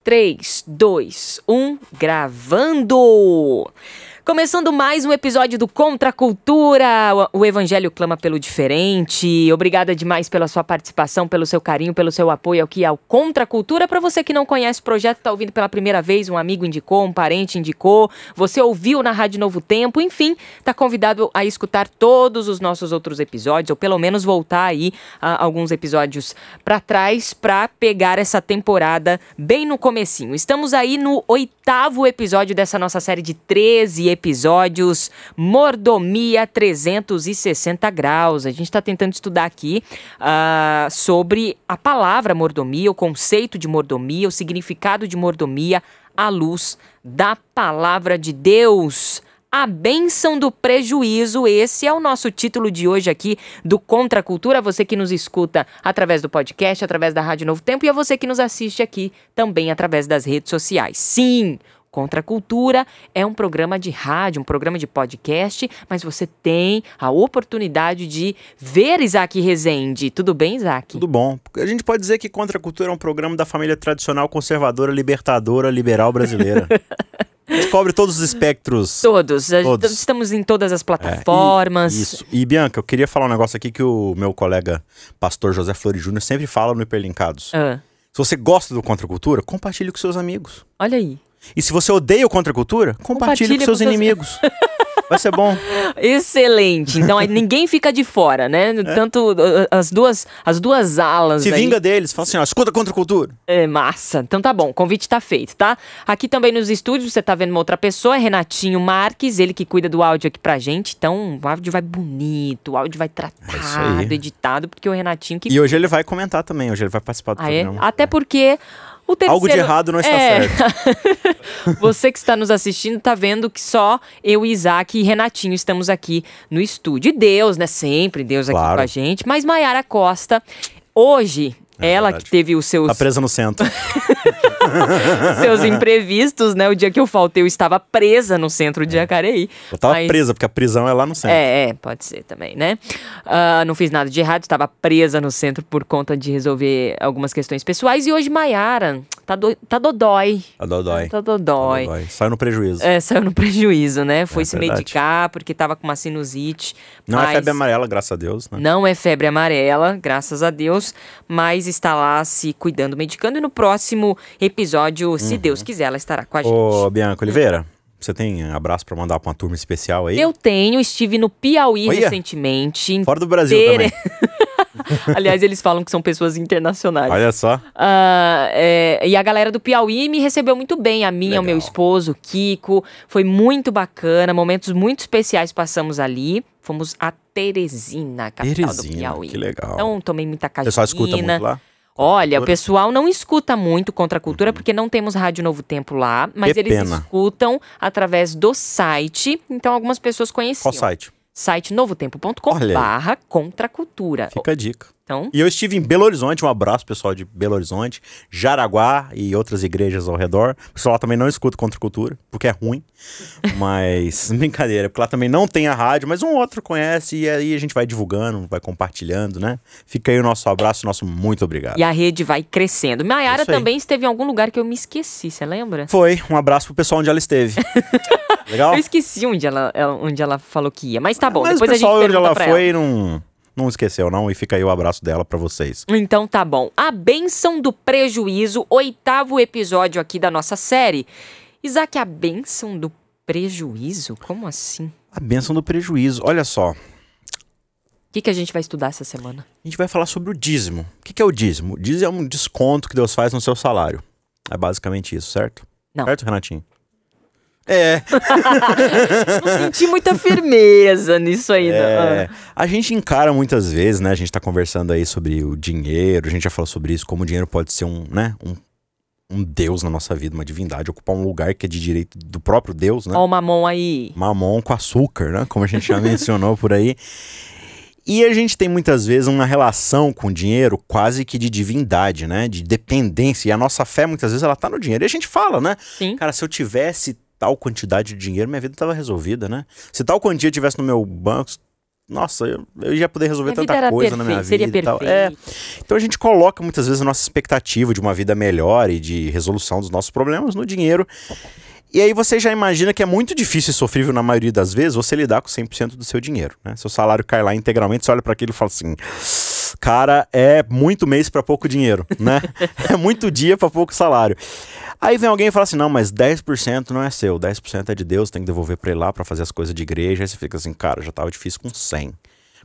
3, 2, 1, gravando! Começando mais um episódio do Contra a Cultura, o Evangelho clama pelo diferente. Obrigada demais pela sua participação, pelo seu carinho, pelo seu apoio aqui ao Contra a Cultura. Para você que não conhece o projeto, está ouvindo pela primeira vez, um amigo indicou, um parente indicou, você ouviu na Rádio Novo Tempo, enfim, está convidado a escutar todos os nossos outros episódios, ou pelo menos voltar aí a alguns episódios para trás para pegar essa temporada bem no comecinho. Estamos aí no 8º episódio dessa nossa série de 13 episódios, Mordomia 360 graus. A gente está tentando estudar aqui sobre a palavra mordomia, o conceito de mordomia, o significado de mordomia à luz da palavra de Deus. A bênção do prejuízo, esse é o nosso título de hoje aqui do Contra a Cultura. Você que nos escuta através do podcast, através da Rádio Novo Tempo, e a você que nos assiste aqui também através das redes sociais. Sim! Contra a Cultura é um programa de rádio, um programa de podcast, mas você tem a oportunidade de ver Isaac Rezende. Tudo bem, Isaac? Tudo bom. A gente pode dizer que Contra a Cultura é um programa da família tradicional, conservadora, libertadora, liberal brasileira. A gente cobre todos os espectros. Todos. Estamos em todas as plataformas. Isso. E, Bianca, eu queria falar um negócio aqui que o meu colega pastor José Flores Júnior sempre fala no Hiperlinkados. Se você gosta do Contra a Cultura, compartilhe com seus amigos. Olha aí. E se você odeia o Contra a Cultura, compartilhe com seus inimigos. Vai ser bom. Excelente. Então aí ninguém fica de fora, né? Tanto as duas alas. Se aí. vinga deles, fala assim, ó, escuta Contra a Cultura. É massa. Então tá bom, o convite tá feito, tá? Aqui também nos estúdios, você tá vendo uma outra pessoa, é Renatinho Marques, ele que cuida do áudio aqui pra gente. Então o áudio vai bonito, o áudio vai tratado, editado, porque o Renatinho que... E hoje ele vai comentar também, hoje ele vai participar do programa. Até porque... O terceiro... Algo de errado não está certo. Você que está nos assistindo tá vendo que só eu, Isaac e Renatinho estamos aqui no estúdio. E Deus, né? Sempre Deus aqui com a gente. Mas Maiara Costa, hoje... Ela que teve os seus... Tá presa no centro. seus imprevistos, né? O dia que eu faltei, eu estava presa no centro de Jacareí. Eu tava presa, porque a prisão é lá no centro. Pode ser também, né? Não fiz nada de errado, estava presa no centro por conta de resolver algumas questões pessoais. E hoje, Maiara, tá dodói. Tá dodói. Saiu no prejuízo. Saiu no prejuízo, né? Foi se medicar, porque tava com uma sinusite. Não é febre amarela, graças a Deus, né? Não é febre amarela, graças a Deus, mas está lá se cuidando, medicando, e no próximo episódio, se Deus quiser, ela estará com a gente. Ô, Bianca Oliveira, você tem abraço pra mandar pra uma turma especial aí? Eu tenho, estive no Piauí recentemente. Fora do Brasil também. Aliás, eles falam que são pessoas internacionais. Olha só. E a galera do Piauí me recebeu muito bem, a minha, o meu esposo, o Kiko. Foi muito bacana, momentos muito especiais passamos ali. Fomos a Teresina, capital do Piauí. Que legal. Então, tomei muita cajina. O pessoal escuta muito lá? Olha, o pessoal não escuta muito Contra a Cultura, porque não temos Rádio Novo Tempo lá. Mas eles escutam através do site. Então, algumas pessoas conheciam. Qual site? Site novotempo.com/Contra a Cultura. Fica a dica. Então... E eu estive em Belo Horizonte, um abraço pessoal de Belo Horizonte, Jaraguá e outras igrejas ao redor. O pessoal lá também não escuta Contra a Cultura, porque é ruim. Mas, brincadeira, porque lá também não tem a rádio, mas um outro conhece e aí a gente vai divulgando, vai compartilhando, né? Fica aí o nosso abraço, nosso muito obrigado. E a rede vai crescendo. Maiara também esteve em algum lugar que eu me esqueci, você lembra? Foi, um abraço pro pessoal onde ela esteve. Legal? Eu esqueci onde ela falou que ia, mas tá bom, mas depois o pessoal a gente pergunta onde ela foi ela. Não esqueceu, não. E fica aí o abraço dela pra vocês. Então tá bom. A bênção do prejuízo, 8º episódio aqui da nossa série. Isaac, a bênção do prejuízo? Como assim? A bênção do prejuízo. Olha só. O que a gente vai estudar essa semana? A gente vai falar sobre o dízimo. O que é o dízimo? O dízimo é um desconto que Deus faz no seu salário. É basicamente isso, certo? Não. Certo, Renatinho? Não senti muita firmeza nisso aí. A gente encara muitas vezes, né? A gente tá conversando aí sobre o dinheiro, a gente já falou sobre isso, como o dinheiro pode ser um Deus na nossa vida, uma divindade, ocupar um lugar que é de direito do próprio Deus, né? Ó o mamon aí. Mamon com açúcar, né? Como a gente já mencionou por aí. E a gente tem muitas vezes uma relação com o dinheiro quase que de divindade, né? De dependência. E a nossa fé muitas vezes ela tá no dinheiro. E a gente fala, né? Sim. Cara, se eu tivesse tal quantidade de dinheiro, minha vida estava resolvida, né? Se tal quantia tivesse no meu banco, nossa, eu ia poder resolver Minha vida tanta era coisa na minha vida seria e tal. perfeita. Então a gente coloca muitas vezes a nossa expectativa de uma vida melhor e de resolução dos nossos problemas no dinheiro. E aí você já imagina que é muito difícil e sofrível na maioria das vezes você lidar com 100% do seu dinheiro, né? Seu salário cai lá integralmente, você olha para aquilo e fala assim: cara, é muito mês para pouco dinheiro, né? É muito dia para pouco salário. Aí vem alguém e fala assim: não, mas 10% não é seu, 10% é de Deus, tem que devolver para ele lá para fazer as coisas de igreja. Aí você fica assim: cara, já tava difícil com 100,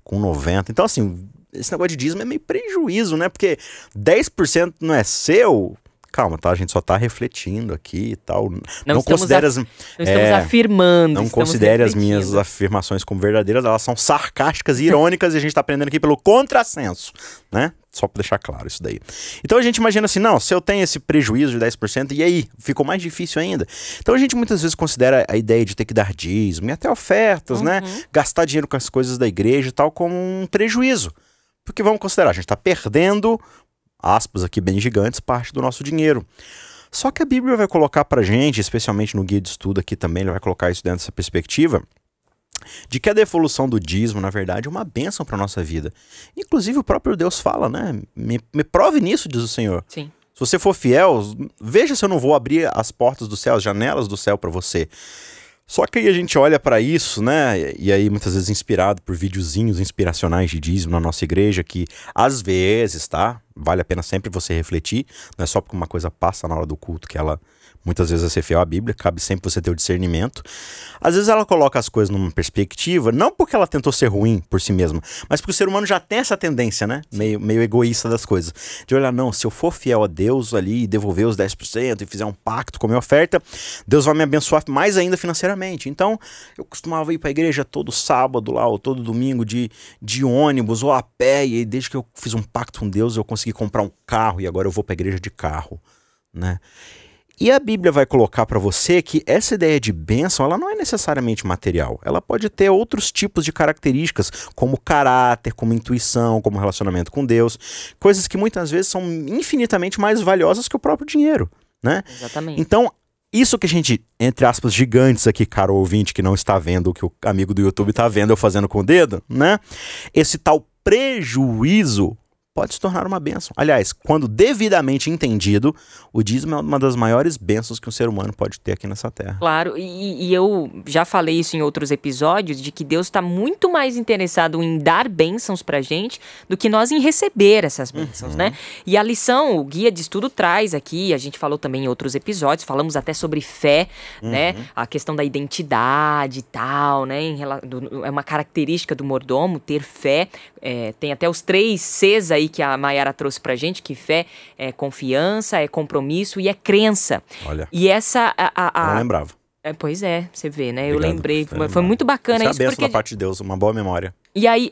com 90. Então assim, esse negócio de dízimo é meio prejuízo, né? Porque 10% não é seu. Calma, tá? A gente só tá refletindo aqui e tal. Não considere não estamos afirmando. Não estamos considere as refletindo. minhas afirmações como verdadeiras, elas são sarcásticas e irônicas e a gente tá aprendendo aqui pelo contrassenso, né? Só pra deixar claro isso daí. Então a gente imagina assim: não, se eu tenho esse prejuízo de 10%, e aí? Ficou mais difícil ainda. Então a gente muitas vezes considera a ideia de ter que dar dízimo e até ofertas, né? Gastar dinheiro com as coisas da igreja e tal como um prejuízo. Porque vamos considerar, a gente tá perdendo, aspas aqui bem gigantes, parte do nosso dinheiro. Só que a Bíblia vai colocar pra gente, especialmente no guia de estudo aqui também, ele vai colocar isso dentro dessa perspectiva, de que a devolução do dízimo, na verdade, é uma bênção para nossa vida. Inclusive o próprio Deus fala, né? Me prove nisso, diz o Senhor. Sim. Se você for fiel, veja se eu não vou abrir as portas do céu, as janelas do céu para você. Só que aí a gente olha para isso, né? E aí muitas vezes inspirado por videozinhos inspiracionais de dízimo na nossa igreja, que às vezes, tá? Vale a pena sempre você refletir. Não é só porque uma coisa passa na hora do culto que ela muitas vezes vai ser fiel à Bíblia, cabe sempre você ter o discernimento. Às vezes ela coloca as coisas numa perspectiva, não porque ela tentou ser ruim por si mesma, mas porque o ser humano já tem essa tendência, né? Meio egoísta das coisas. De olhar, não, se eu for fiel a Deus ali e devolver os 10% e fizer um pacto com a minha oferta, Deus vai me abençoar mais ainda financeiramente. Então, eu costumava ir para a igreja todo sábado lá, ou todo domingo de ônibus ou a pé, e aí, desde que eu fiz um pacto com Deus, eu consegui comprar um carro e agora eu vou para a igreja de carro, né? E a Bíblia vai colocar para você que essa ideia de bênção, ela não é necessariamente material. Ela pode ter outros tipos de características, como caráter, como intuição, como relacionamento com Deus. Coisas que muitas vezes são infinitamente mais valiosas que o próprio dinheiro, né? Exatamente. Então, isso que a gente, entre aspas, gigantes aqui, caro ouvinte, que não está vendo o que o amigo do YouTube está vendo eu fazendo com o dedo, né? Esse tal prejuízo pode se tornar uma bênção. Aliás, quando devidamente entendido, o dízimo é uma das maiores bênçãos que um ser humano pode ter aqui nessa terra. Claro, e eu já falei isso em outros episódios, de que Deus está muito mais interessado em dar bênçãos pra gente do que nós em receber essas bênçãos, né? E a lição, o guia de estudo traz aqui, a gente falou também em outros episódios, falamos até sobre fé, né? A questão da identidade e tal, né? É uma característica do mordomo ter fé. Tem até os 3 Cs aí que a Mayara trouxe pra gente, que fé é confiança, é compromisso e é crença. Olha, e essa... eu não lembrava. Pois é, você vê, né? Obrigado, eu lembrei, foi foi muito bacana isso. isso. É a bênção porque... da parte de Deus, uma boa memória. E aí,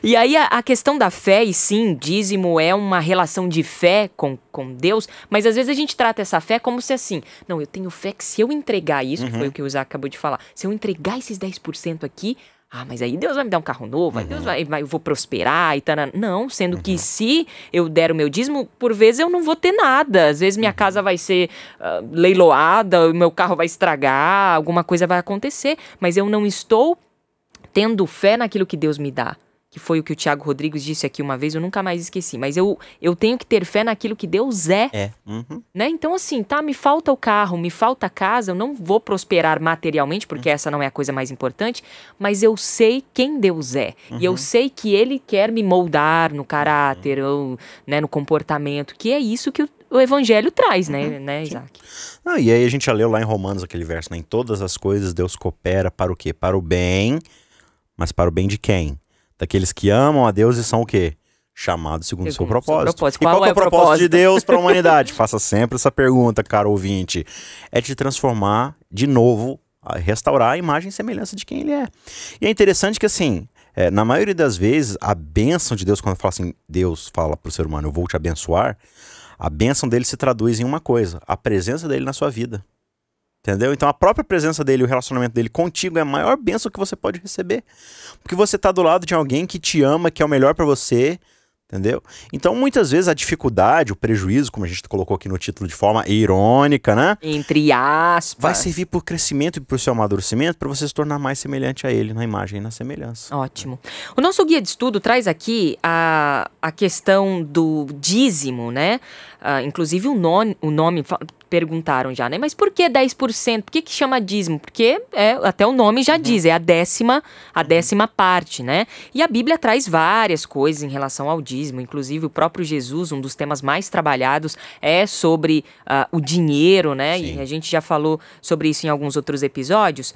e aí a questão da fé, e sim, dízimo é uma relação de fé com Deus, mas às vezes a gente trata essa fé como se assim, não, eu tenho fé que se eu entregar isso, que foi o que o Isaac acabou de falar, se eu entregar esses 10% aqui, mas aí Deus vai me dar um carro novo, aí Deus eu vou prosperar e tal. Não, sendo que se eu der o meu dízimo, por vezes eu não vou ter nada. Às vezes minha casa vai ser leiloada, o meu carro vai estragar, alguma coisa vai acontecer. Mas eu não estou tendo fé naquilo que Deus me dá. Que foi o que o Thiago Rodrigues disse aqui uma vez, eu nunca mais esqueci. Mas eu tenho que ter fé naquilo que Deus é. Né? Então assim, me falta o carro, me falta a casa, eu não vou prosperar materialmente, porque essa não é a coisa mais importante, mas eu sei quem Deus é. E eu sei que Ele quer me moldar no caráter, ou, né, no comportamento, que é isso que o Evangelho traz, né, Isaac? E aí a gente já leu lá em Romanos aquele verso, né? Em todas as coisas Deus coopera para o quê? Para o bem, mas para o bem de quem? Daqueles que amam a Deus e são o quê? Chamados segundo o seu propósito. E qual é o propósito de Deus para a humanidade? Faça sempre essa pergunta, caro ouvinte. É de transformar de novo, restaurar a imagem e semelhança de quem Ele é. E é interessante que assim, na maioria das vezes, a bênção de Deus, quando fala assim, Deus fala para o ser humano, eu vou te abençoar, a bênção dele se traduz em uma coisa, a presença dele na sua vida. Entendeu? Então a própria presença dele, o relacionamento dele contigo é a maior bênção que você pode receber. Porque você tá do lado de alguém que te ama, que é o melhor pra você, Entendeu? Então, muitas vezes, a dificuldade, o prejuízo, como a gente colocou aqui no título de forma irônica, né? Entre aspas. Vai servir por crescimento e por seu amadurecimento para você se tornar mais semelhante a ele na imagem e na semelhança. Ótimo. O nosso guia de estudo traz aqui a questão do dízimo, né? Inclusive o nome perguntaram já, né? Mas por que 10%? Por que chama dízimo? Porque até o nome já diz, é a décima parte, né? E a Bíblia traz várias coisas em relação ao dízimo, inclusive o próprio Jesus, um dos temas mais trabalhados é sobre o dinheiro, né? Sim. E a gente já falou sobre isso em alguns outros episódios.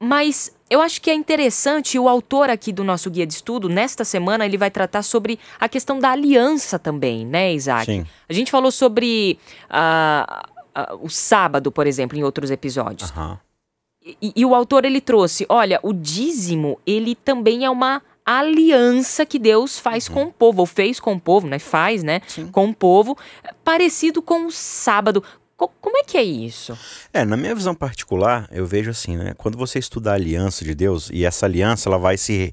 Mas eu acho que é interessante, o autor aqui do nosso guia de estudo, nesta semana, ele vai tratar sobre a questão da aliança também, né, Isaac? Sim. A gente falou sobre o sábado, por exemplo, em outros episódios. Aham. E o autor, ele trouxe, olha, o dízimo, ele também é uma aliança que Deus faz com o povo, ou fez com o povo, né? Faz, né? Sim. Com o povo, parecido com o sábado. Como é que é isso? Na minha visão particular, eu vejo assim, né? Quando você estuda a aliança de Deus, e essa aliança ela vai se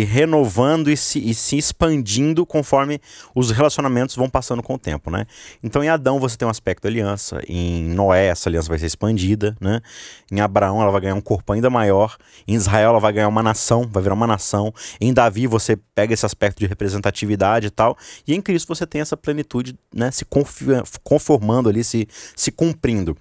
renovando e se expandindo conforme os relacionamentos vão passando com o tempo, né? Então, em Adão você tem um aspecto da aliança, em Noé essa aliança vai ser expandida, né? Em Abraão ela vai ganhar um corpo ainda maior, em Israel ela vai ganhar uma nação, vai virar uma nação, em Davi você pega esse aspecto de representatividade e tal, e em Cristo você tem essa plenitude, né? Se conformando ali, se cumprindo.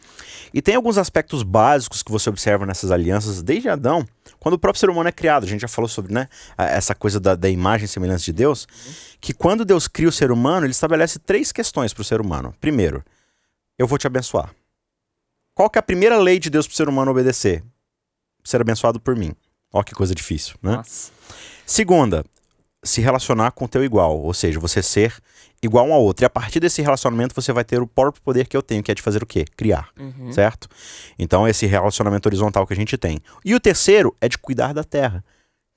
E tem alguns aspectos básicos que você observa nessas alianças desde Adão, quando o próprio ser humano é criado. A gente já falou sobre, né, essa coisa da imagem e semelhança de Deus, que quando Deus cria o ser humano, ele estabelece 3 questões para o ser humano. Primeiro, eu vou te abençoar. Qual que é a primeira lei de Deus para o ser humano obedecer? Ser abençoado por mim. Ó, que coisa difícil, né? Nossa. Segunda, se relacionar com o teu igual, ou seja, você ser igual um ao outro. E a partir desse relacionamento você vai ter o próprio poder que eu tenho, que é de fazer o quê? Criar, certo? Então esse relacionamento horizontal que a gente tem. E o terceiro é de cuidar da terra,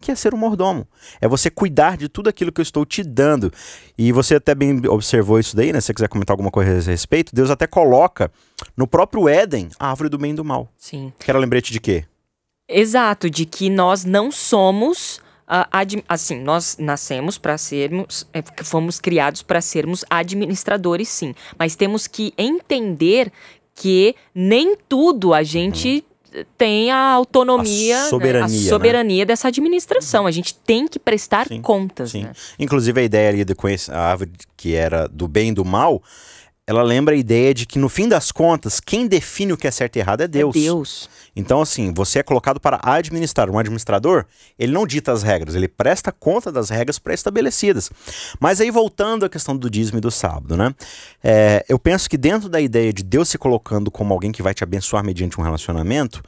que é ser um mordomo. É você cuidar de tudo aquilo que eu estou te dando. E você até bem observou isso daí, né? Se você quiser comentar alguma coisa a respeito, Deus até coloca no próprio Éden a árvore do bem e do mal. Sim. Que era lembrete de quê? Exato, de que nós não somos... assim, nós nascemos para sermos, fomos criados para sermos administradores, sim. Mas temos que entender que nem tudo a gente tem a autonomia, a soberania, né, dessa administração. A gente tem que prestar contas. Sim. Né? Inclusive a ideia ali de conhecer a árvore que era do bem e do mal, ela lembra a ideia de que no fim das contas, quem define o que é certo e errado é Deus. É Deus. Então, assim, você é colocado para administrar. Um administrador, ele não dita as regras, ele presta conta das regras pré-estabelecidas. Mas aí, voltando à questão do dízimo e do sábado, né? Eu penso que dentro da ideia de Deus se colocando como alguém que vai te abençoar mediante um relacionamento,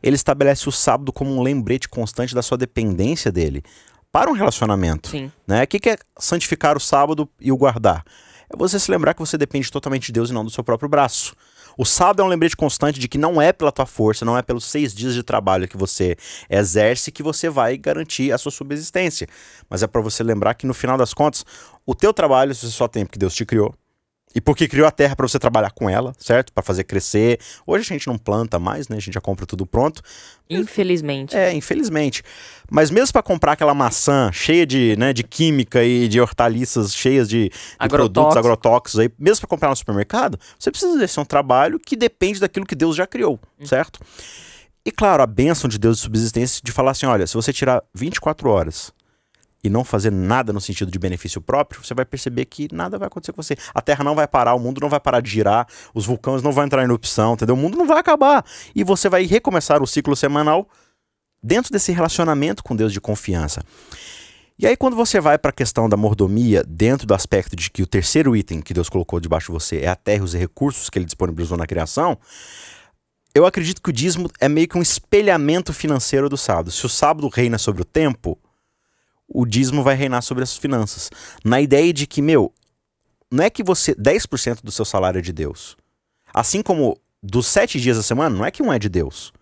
ele estabelece o sábado como um lembrete constante da sua dependência dele para um relacionamento. Sim. Né? O que é santificar o sábado e o guardar? É você se lembrar que você depende totalmente de Deus e não do seu próprio braço. O sábado é um lembrete constante de que não é pela tua força, não é pelos 6 dias de trabalho que você exerce que você vai garantir a sua subsistência. Mas é para você lembrar que no final das contas, o teu trabalho você só tem porque Deus te criou. E porque criou a terra para você trabalhar com ela, certo? Para fazer crescer. Hoje a gente não planta mais, né? A gente já compra tudo pronto. Infelizmente. Infelizmente. Mas mesmo para comprar aquela maçã cheia de, né, de química e de hortaliças cheias de produtos agrotóxicos aí, mesmo para comprar no supermercado, você precisa exercer um trabalho que depende daquilo que Deus já criou, certo? E claro, a bênção de Deus de subsistência de falar assim, olha, se você tirar 24 horas e não fazer nada no sentido de benefício próprio, você vai perceber que nada vai acontecer com você. A Terra não vai parar, o mundo não vai parar de girar, os vulcões não vão entrar em erupção, entendeu? O mundo não vai acabar. E você vai recomeçar o ciclo semanal dentro desse relacionamento com Deus de confiança. E aí quando você vai para a questão da mordomia, dentro do aspecto de que o terceiro item que Deus colocou debaixo de você é a terra e os recursos que ele disponibilizou na criação, eu acredito que o dízimo é meio que um espelhamento financeiro do sábado. Se o sábado reina sobre o tempo, o dízimo vai reinar sobre as finanças. Na ideia de que, não é que 10% do seu salário é de Deus. Assim como dos 7 dias da semana, não é que um é de Deus.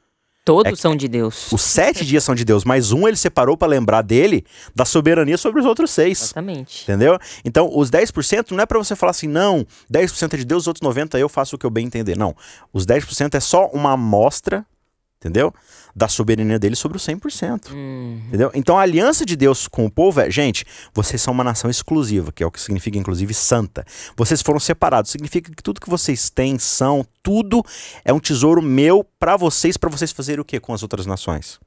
Todos são de Deus. Os 7 dias são de Deus, mas um ele separou para lembrar dele da soberania sobre os outros 6. Exatamente. Entendeu? Então, os 10% não é para você falar assim, não, 10% é de Deus, os outros 90% eu faço o que eu bem entender. Não. Os 10% é só uma amostra, entendeu? Da soberania dele sobre o 100%. Entendeu? Então a aliança de Deus com o povo é, gente, vocês são uma nação exclusiva, que é o que significa inclusive santa. Vocês foram separados, significa que tudo que vocês têm, são, tudo é um tesouro meu para vocês fazerem o quê com as outras nações?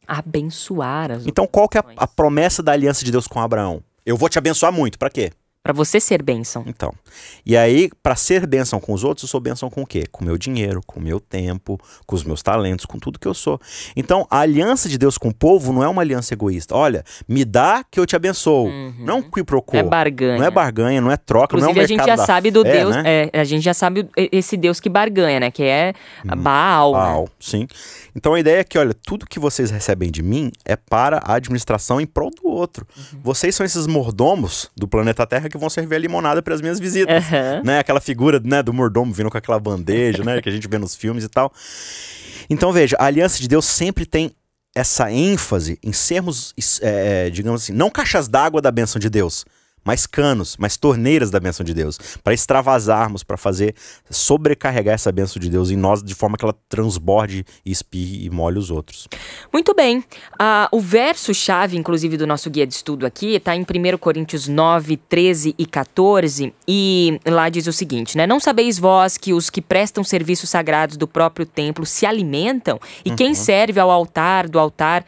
Abençoar as Então qual que é a promessa da aliança de Deus com Abraão? Eu vou te abençoar muito, para quê? Para você ser bênção. Então, e aí, para ser bênção com os outros, eu sou bênção com o quê? Com o meu dinheiro, com o meu tempo, com os meus talentos, com tudo que eu sou. Então, a aliança de Deus com o povo não é uma aliança egoísta. Olha, me dá que eu te abençoo. Não é um qui pro quo. Não é barganha. Não é barganha, não é troca, Inclusive, não é um a gente já sabe do Deus, né? a gente já sabe esse Deus que barganha, né? Que é Baal. Baal, né? sim. Então a ideia é que, olha, tudo que vocês recebem de mim é para a administração em prol do outro. Vocês são esses mordomos do planeta Terra que vão servir a limonada para as minhas visitas. Né? Aquela figura, né, do mordomo vindo com aquela bandeja, né, que a gente vê nos filmes e tal. Então veja, a aliança de Deus sempre tem essa ênfase em sermos, digamos assim, não caixas d'água da bênção de Deus, mais canos, mais torneiras da bênção de Deus, para extravasarmos, para fazer sobrecarregar essa bênção de Deus em nós de forma que ela transborde, espirre e molhe os outros. Muito bem. O verso-chave, inclusive, do nosso guia de estudo aqui, está em 1 Coríntios 9, 13 e 14, e lá diz o seguinte, né? Não sabeis vós que os que prestam serviços sagrados do próprio templo se alimentam, e quem serve ao altar do altar,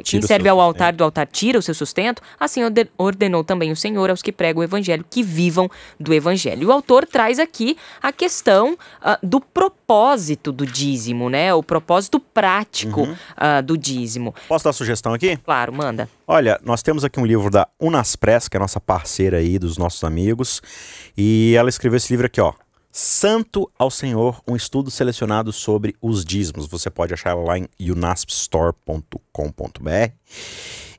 quem serve ao altar do altar tira o seu sustento? Assim ordenou também o Senhor aos que pregam o evangelho, que vivam do evangelho. E o autor traz aqui a questão do propósito do dízimo, né? O propósito prático do dízimo. Posso dar sugestão aqui? Claro, manda. Olha, nós temos aqui um livro da Unaspress, que é a nossa parceira aí, dos nossos amigos, e ela escreveu esse livro aqui, ó. Santo ao Senhor, um estudo selecionado sobre os dízimos. Você pode achar ela lá em unaspstore.com.br.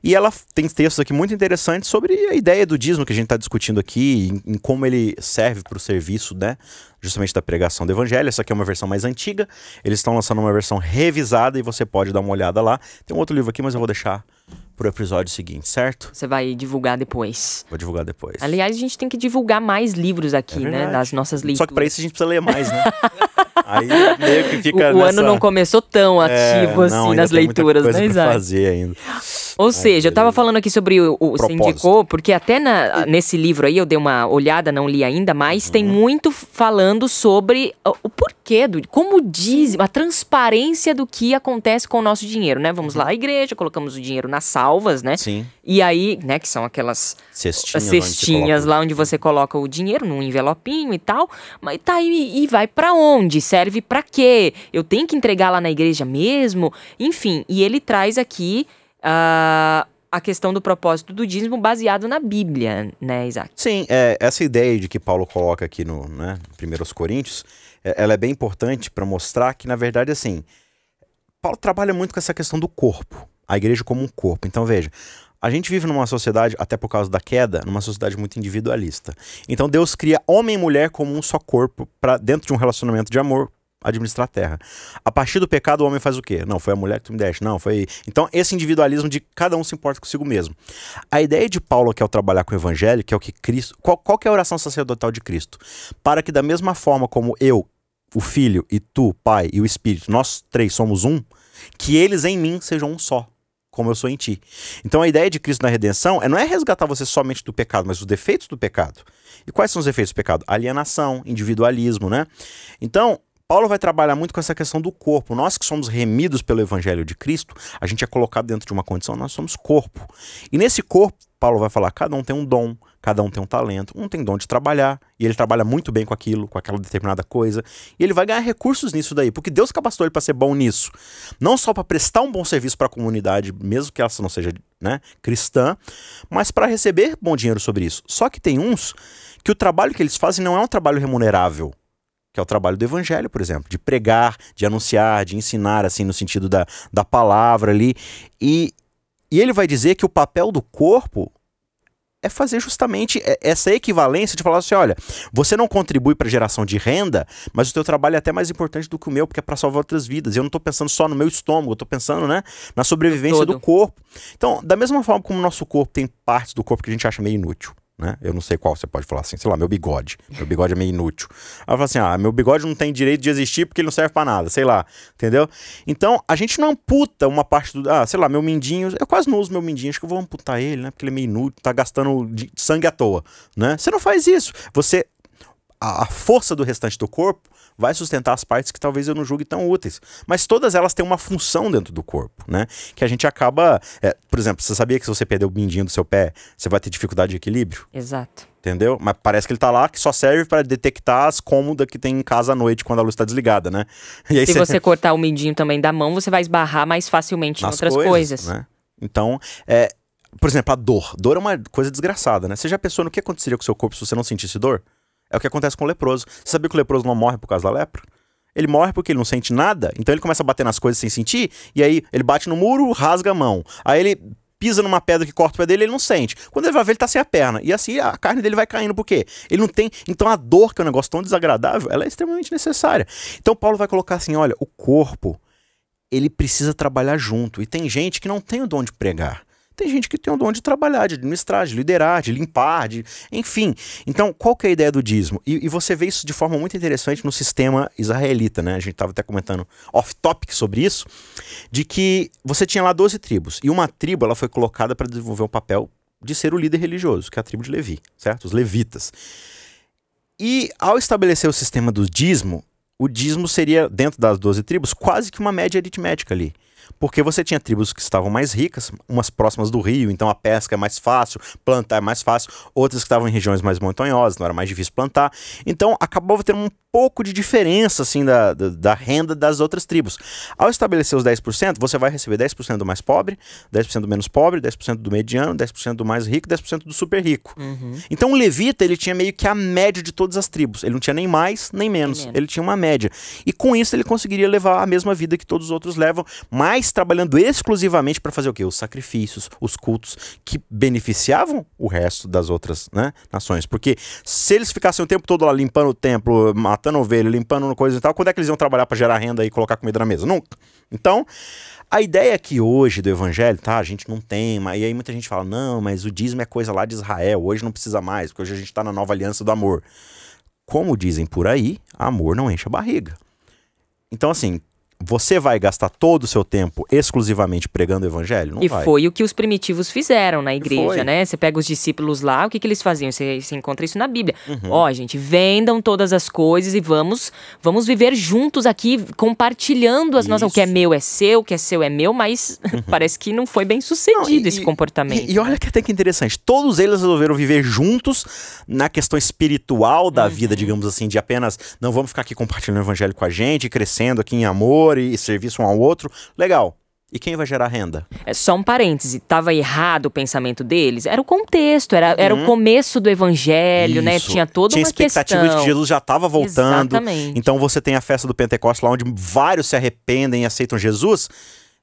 E ela tem textos aqui muito interessantes sobre a ideia do dízimo que a gente está discutindo aqui, em como ele serve para o serviço, né, justamente da pregação do evangelho. Essa aqui é uma versão mais antiga, eles estão lançando uma versão revisada e você pode dar uma olhada lá. Tem um outro livro aqui, mas eu vou deixar pro episódio seguinte, certo? Você vai divulgar depois. Vou divulgar depois. Aliás, a gente tem que divulgar mais livros aqui, né, das nossas leituras. Só que para isso a gente precisa ler mais, né? Aí meio que fica o ano não começou tão ativo assim nas leituras, né, Isaac? Fazer ainda. Ou seja, eu tava falando aqui sobre o você indicou, porque até nesse livro aí eu dei uma olhada, não li ainda, mas tem muito falando sobre o porquê, como dízimo, a transparência do que acontece com o nosso dinheiro, né? Vamos lá à igreja, colocamos o dinheiro nas salvas, né? Sim. E aí, né, que são aquelas cestinhas lá onde você coloca o dinheiro num envelopinho e tal, mas tá aí e vai pra onde? Serve pra quê? Eu tenho que entregar lá na igreja mesmo? Enfim, e ele traz aqui a questão do propósito do dízimo baseado na Bíblia, né, Isaac? Sim, essa ideia de que Paulo coloca aqui no 1 Coríntios, ela é bem importante para mostrar que, na verdade, assim, Paulo trabalha muito com essa questão do corpo, a igreja como um corpo. Então, veja, a gente vive numa sociedade, até por causa da queda, numa sociedade muito individualista. Então, Deus cria homem e mulher como um só corpo, para dentro de um relacionamento de amor, administrar a terra. A partir do pecado, o homem faz o quê? Não, foi a mulher que tu me deste. Não, foi... Então, esse individualismo de cada um se importa consigo mesmo. A ideia de Paulo, que é o trabalhar com o evangelho, que é o que Cristo... Qual que é a oração sacerdotal de Cristo? Para que da mesma forma como eu, o Filho, e tu, Pai, e o Espírito, nós três somos um, que eles em mim sejam um só, como eu sou em ti. Então, a ideia de Cristo na redenção não é resgatar você somente do pecado, mas os defeitos do pecado. E quais são os defeitos do pecado? Alienação, individualismo, né? Então, Paulo vai trabalhar muito com essa questão do corpo. Nós que somos remidos pelo evangelho de Cristo, a gente é colocado dentro de uma condição, nós somos corpo. E nesse corpo, Paulo vai falar, cada um tem um dom, cada um tem um talento. Um tem dom de trabalhar, e ele trabalha muito bem com aquilo, com aquela determinada coisa. E ele vai ganhar recursos nisso daí, porque Deus capacitou ele para ser bom nisso. Não só para prestar um bom serviço para a comunidade, mesmo que ela não seja, né, cristã, mas para receber bom dinheiro sobre isso. Só que tem uns que o trabalho que eles fazem não é um trabalho remunerável, que é o trabalho do evangelho, por exemplo, de pregar, de anunciar, de ensinar, assim, no sentido da palavra ali. E ele vai dizer que o papel do corpo é fazer justamente essa equivalência de falar assim, olha, você não contribui para a geração de renda, mas o teu trabalho é até mais importante do que o meu, porque é para salvar outras vidas. E eu não estou pensando só no meu estômago, eu estou pensando, né, na sobrevivência do corpo. Então, da mesma forma como o nosso corpo tem partes do corpo que a gente acha meio inútil, né? Eu não sei qual você pode falar assim, sei lá, meu bigode. Meu bigode é meio inútil. Ela fala assim, meu bigode não tem direito de existir porque ele não serve pra nada, sei lá, entendeu? Então, a gente não amputa uma parte do... sei lá, meu mindinho, eu quase não uso meu mindinho, acho que eu vou amputar ele, né? Porque ele é meio inútil, tá gastando sangue à toa, né? Você não faz isso. A força do restante do corpo vai sustentar as partes que talvez eu não julgue tão úteis. Mas todas elas têm uma função dentro do corpo, né? Que a gente acaba... por exemplo, você sabia que se você perder o mindinho do seu pé, você vai ter dificuldade de equilíbrio? Exato. Entendeu? Mas parece que ele tá lá, que só serve para detectar as cômodas que tem em casa à noite, quando a luz tá desligada, né? E aí se você cortar o mindinho também da mão, você vai esbarrar mais facilmente em outras coisas. Né? Então, por exemplo, a dor. Dor é uma coisa desgraçada, né? Você já pensou no que aconteceria com o seu corpo se você não sentisse dor? É o que acontece com o leproso. Você sabia que o leproso não morre por causa da lepra? Ele morre porque ele não sente nada, então ele começa a bater nas coisas sem sentir, e aí ele bate no muro, rasga a mão. Aí ele pisa numa pedra que corta o pé dele, ele não sente. Quando ele vai ver, ele tá sem a perna. E assim a carne dele vai caindo, por quê? Ele não tem... Então a dor, que é um negócio tão desagradável, ela é extremamente necessária. Então Paulo vai colocar assim, olha, o corpo, ele precisa trabalhar junto. E tem gente que não tem o dom de pregar. Tem gente que tem o dom de trabalhar, de administrar, de liderar, de limpar, enfim. Então, qual que é a ideia do dízimo? E você vê isso de forma muito interessante no sistema israelita, né? A gente estava até comentando off-topic sobre isso, de que você tinha lá 12 tribos. E uma tribo, ela foi colocada para desenvolver um papel de ser o líder religioso, que é a tribo de Levi, certo? Os levitas. E ao estabelecer o sistema do dízimo, o dízimo seria, dentro das 12 tribos, quase que uma média aritmética ali. Porque você tinha tribos que estavam mais ricas, umas próximas do rio, então a pesca é mais fácil, plantar é mais fácil, outras que estavam em regiões mais montanhosas, não era mais difícil plantar. Então acabava tendo um pouco de diferença assim, da renda das outras tribos. Ao estabelecer os 10%, você vai receber 10% do mais pobre, 10% do menos pobre, 10% do mediano, 10% do mais rico, 10% do super rico. Então o levita, ele tinha meio que a média de todas as tribos. Ele não tinha nem mais, nem menos. Ele tinha uma média. E com isso ele conseguiria levar a mesma vida que todos os outros levam, mas trabalhando exclusivamente para fazer o quê? Os sacrifícios, os cultos que beneficiavam o resto das outras, né, nações. Porque se eles ficassem o tempo todo lá limpando o templo, matando ovelha, limpando coisa e tal, quando é que eles iam trabalhar para gerar renda e colocar comida na mesa? Nunca. Então, a ideia aqui hoje do evangelho, tá, a gente não tem, e aí muita gente fala, não, mas o dízimo é coisa lá de Israel, hoje não precisa mais, porque hoje a gente tá na nova aliança do amor. Como dizem por aí, amor não enche a barriga. Então, assim, você vai gastar todo o seu tempo exclusivamente pregando o evangelho? Não vai. E foi o que os primitivos fizeram na igreja, né? Você pega os discípulos lá, o que eles faziam? Você encontra isso na Bíblia. Ó, gente, vendam todas as coisas e vamos viver juntos aqui, compartilhando as nossas... O que é meu é seu, o que é seu é meu, mas parece que não foi bem sucedido esse comportamento. E olha que até que interessante, todos eles resolveram viver juntos na questão espiritual da vida, digamos assim, de apenas, não vamos ficar aqui compartilhando o evangelho com a gente, crescendo aqui em amor, e serviço um ao outro, legal. E quem vai gerar renda? É só um parêntese, estava errado o pensamento deles? Era o contexto, era o começo do evangelho, né? Tinha toda uma questão. Tinha expectativa de que Jesus já estava voltando. Exatamente. Então você tem a festa do Pentecostes lá onde vários se arrependem e aceitam Jesus.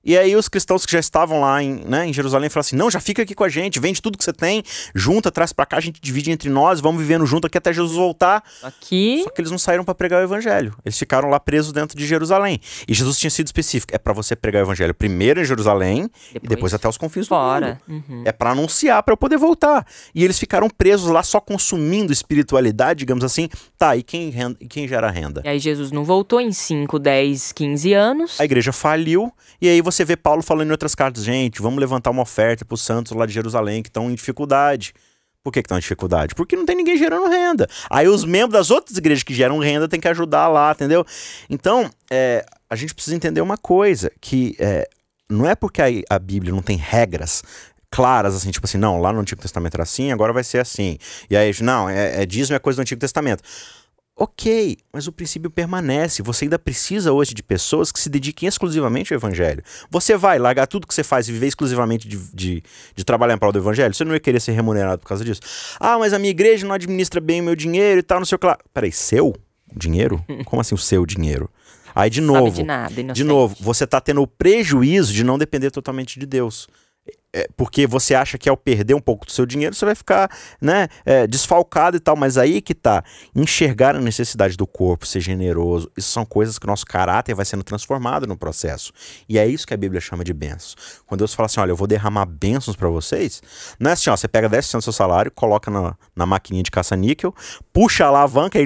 E aí os cristãos que já estavam lá em Jerusalém falaram assim, não, já fica aqui com a gente, vende tudo que você tem, junta, traz pra cá, a gente divide entre nós, vamos vivendo junto aqui até Jesus voltar. Só que eles não saíram pra pregar o evangelho. Eles ficaram lá presos dentro de Jerusalém. E Jesus tinha sido específico, é pra você pregar o evangelho primeiro em Jerusalém e depois até os confins do mundo. É pra anunciar, pra eu poder voltar. E eles ficaram presos lá só consumindo espiritualidade, digamos assim. Tá, e quem gera renda? E aí Jesus não voltou em 5, 10, 15 anos. A igreja faliu, e aí você vê Paulo falando em outras cartas, gente, vamos levantar uma oferta para os santos lá de Jerusalém que estão em dificuldade. Por que estão em dificuldade? Porque não tem ninguém gerando renda. Aí os membros das outras igrejas que geram renda têm que ajudar lá, entendeu? Então, a gente precisa entender uma coisa, que não é porque a Bíblia não tem regras claras, assim, tipo assim, não, lá no Antigo Testamento era assim, agora vai ser assim. E aí, não, dízimo é coisa do Antigo Testamento. Ok, mas o princípio permanece. Você ainda precisa hoje de pessoas que se dediquem exclusivamente ao evangelho. Você vai largar tudo que você faz e viver exclusivamente de trabalhar em prol do evangelho? Você não ia querer ser remunerado por causa disso? Ah, mas a minha igreja não administra bem o meu dinheiro e tal, não sei o que lá. Peraí, seu dinheiro? Como assim o seu dinheiro? Aí de novo, Sabe de nada, de novo, você está tendo o prejuízo de não depender totalmente de Deus. porque você acha que ao perder um pouco do seu dinheiro, você vai ficar, né, desfalcado e tal, mas aí que tá, enxergar a necessidade do corpo, ser generoso, isso são coisas que o nosso caráter vai sendo transformado no processo, e é isso que a Bíblia chama de bênçãos. Quando Deus fala assim, olha, eu vou derramar bênçãos para vocês, não é assim, ó, você pega 10% do seu salário, coloca na maquininha de caça-níquel, puxa a alavanca, aí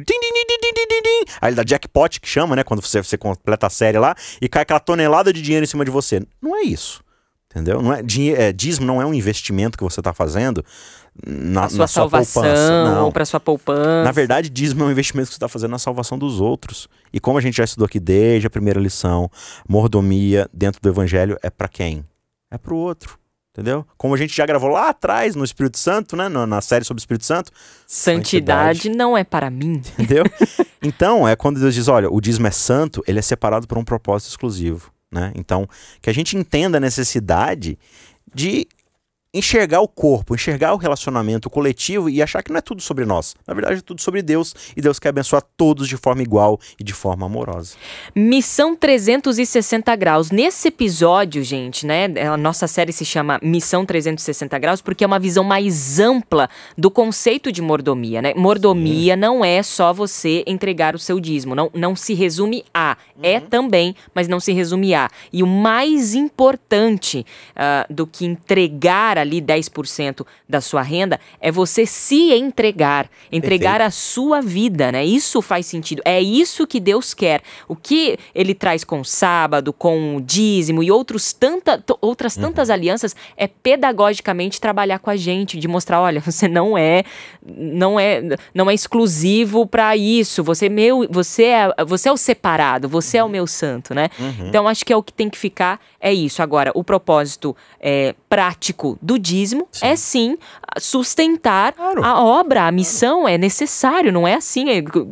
ele dá jackpot, que chama, né, quando você completa a série lá, e cai aquela tonelada de dinheiro em cima de você. Não é isso. Entendeu? Não dízimo não é um investimento que você está fazendo na sua salvação poupança. ou para sua poupança. Na verdade, dízimo é um investimento que você está fazendo na salvação dos outros. E como a gente já estudou aqui desde a primeira lição, mordomia dentro do evangelho é para quem? É para o outro. Entendeu? Como a gente já gravou lá atrás no Espírito Santo, né? Na série sobre o Espírito Santo. Santidade não é para mim. Entendeu? Então, é quando Deus diz, olha, o dízimo é santo, ele é separado por um propósito exclusivo. Né? Então, que a gente entenda a necessidade de enxergar o corpo, enxergar o relacionamento coletivo e achar que não é tudo sobre nós. Na verdade, é tudo sobre Deus, e Deus quer abençoar todos de forma igual e de forma amorosa. Missão 360 graus. Nesse episódio, gente, né, a nossa série se chama Missão 360 graus porque é uma visão mais ampla do conceito de mordomia, né? Mordomia não é só você entregar o seu dízimo, não se resume a. É também, mas não se resume a. E o mais importante do que entregar ali 10% da sua renda é você se entregar a sua vida, né? Isso faz sentido, é isso que Deus quer. O que ele traz com o sábado, com o dízimo e outras tantas alianças é pedagogicamente trabalhar com a gente, de mostrar, olha, você não é exclusivo para isso, você é o separado, você é o meu santo, né? Então acho que é o que tem que ficar, é isso. Agora, o propósito prático do dízimo é sim sustentar a obra, a missão é necessário, não é assim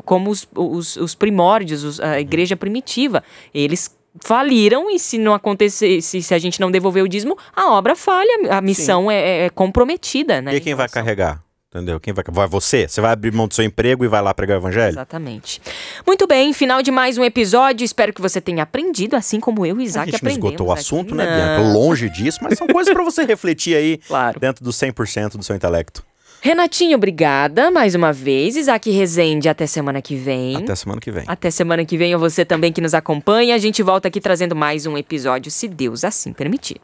como os primórdios, a igreja primitiva, eles faliram e se não acontecer, se a gente não devolver o dízimo, a obra falha, a missão é comprometida, né? E quem vai carregar? Entendeu? Quem vai você? Você vai abrir mão do seu emprego e vai lá pregar o evangelho? Exatamente. Muito bem, final de mais um episódio. Espero que você tenha aprendido, assim como eu e Isaac aprendemos. A gente não esgotou o assunto, né, Bianca? Longe disso, mas são coisas para você refletir aí dentro do 100% do seu intelecto. Renatinho, obrigada mais uma vez. Isaac Rezende, até semana que vem. Até semana que vem. Até semana que vem, a você também que nos acompanha. A gente volta aqui trazendo mais um episódio, se Deus assim permitir.